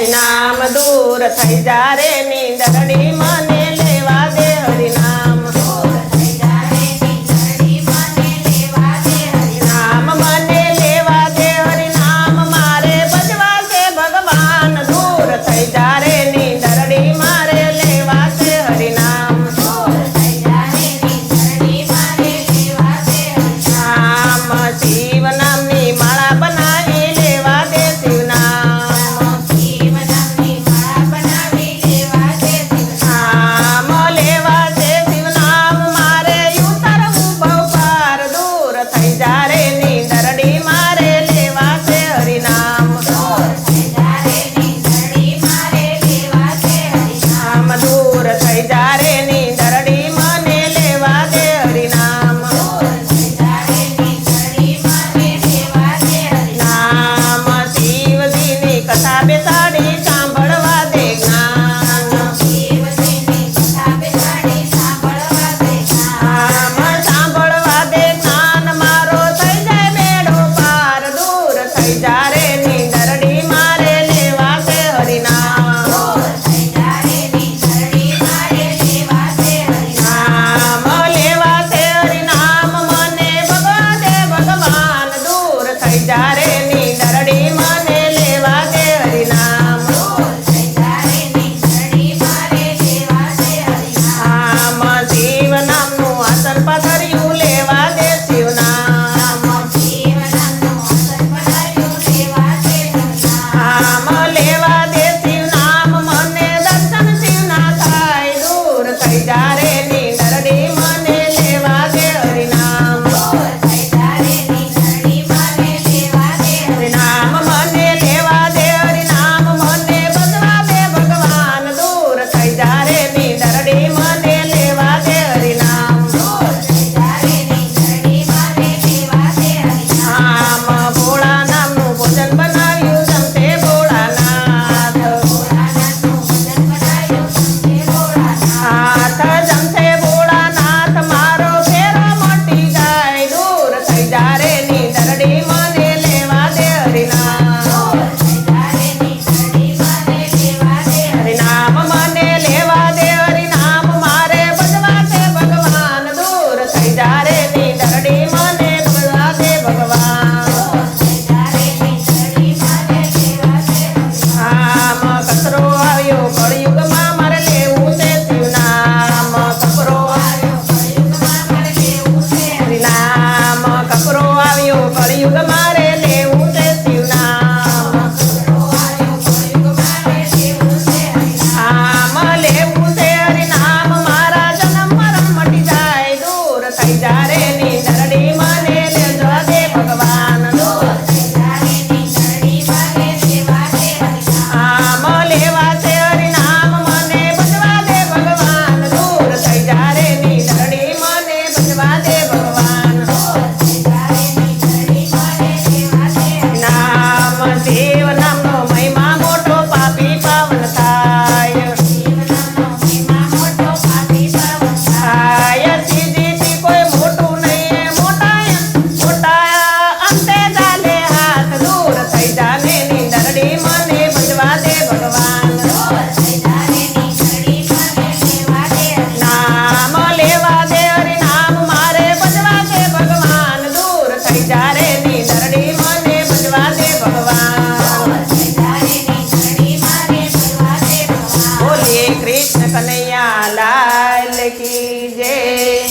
હરિનામ દૂર થઈ જા રે નીંદરડી મને લેવા દે હરિનામ દૂર થઈ જા રે નીંદરડી મને લેવા દે હરિનામ મને લેવા દે હરિનામ મારે ભજવા છે ભગવાન દૂર થઈ જા રે નીંદરડી મારે લેવા છે હરિનામ દૂર થઈ જા રે નીંદરડી મારે લેવા છે હરિનામ શિવ નામની માળા બનાવી લેવા દે શિવનામ બેસાડી સાંભળવા દે જ્ઞાન શિવજીની કથા બેસાડી સાંભળવા દે જ્ઞાન સાંભળવા દે જ્ઞાન મારો થઈ જાય બેડો પાર દૂર થઈ જા રે નીંદરડી મારે લેવા છે હરિનામ દૂર થઈ જા રે નીંદરડી મારે લેવા છે હરિનામ લેવા છે હરિનામ મને ભગવા દે ભગવાન દૂર થઈ જા રે નીંદરડી મને લેવા દે હરિનામ દૂર થઈ જા રે નીંદરડી મારે લેવા છે હરિનામ શિવ નામનું આસન પથર્યું લેવા દે શિવનામ શિવ નામનું આસન પથર્યું લેવા દે શિવનામ લેવા દે શિવનામ મને દર્શન શિવના થાય દૂર થઈ જા રે નીંદરડી મને લેવા દે હરિનામ દૂર થઈ જા રે નીંદરડી મને લેવા દે હરિનામ મને લેવા દે હરિનામ મને ભજવા દે ભગવાન દૂર થઈ જા રે નીંદરડી મને લેવા દે હરિનામ દૂર થઈ જા રે નીંદરડી મને લેવા દે હરિનામ ભોળા નામનું ભોજન બનાવ્યું જમતે ભોળાનાથ ભોળાનાથનું ભોજન બનાવ્યું જમતે ભોળાનાથ જમતે ભોળાનાથ મારો ફેરો મટી જાય દૂર થઈ જા રે નીંદરડી મને લેવા દે હરિનામ દૂર થઈ જા રે નીંદરડી મને લેવા દે હરિનામ મને લેવા દે હરિનામ મારે ભજવા છે ભગવાન દૂર થઈ જા રે નીંદરડી મને ભજવા દે ભગવાન દૂર થઈ જા રે નીંદરડી મને લેવા દે હરિનામ કચરો આવ્યો કળિયુગમાં મારે લેવું છે શિવનામ કપરો આવ્યો કળિયુગમાં મારે લેવું છે હરિનામ કપરો આવ્યો કળિયુગ મારે લેવું છે શિવનામ કપરો આવ્યો કળિયુગ મારે લેવું છે હરિનામ લેવું છે હરિનામ મારા જન્મ મરણ મટી જાય દૂર થઈ જા રે નીંદરડી મને લેવા દે ભગવાન દૂર થઈ જા રે નીંદરડી મને લેવા દે હરિનામ લેવા છે હરિનામ મને ભજવા દે ભગવાન દૂર થઈ જા રે નીંદરડી મને ભજવા દે ભગવાન દૂર થઈ જા રે નીંદરડી મને લેવા દે હરિનામ શિવ નામનો મહિમા મોટો પાપી પાવન થાય શિવ નામનો મહિમા મોટો પાપી પાવન થાય શિવજીથી કોઈ મોટું નહીં મોટા અંતે ચાલે હાથ દૂર થઈ જા રે નીંદરડી મને ભજવા દે ભગવાન દૂર થઈ જા રે નીંદરડી મને લેવા દે હરિનામ લેવા દે હરિનામ મારે ભજવા છે ભગવાન દૂર થઈ જા રે નીંદરડી મને ભજવા દે ભગવાન દૂર થઈ જા રે નીંદરડી મારે ભજવા દે ભગવાન બોલે કૃષ્ણ કનૈયા લાલ કી જય।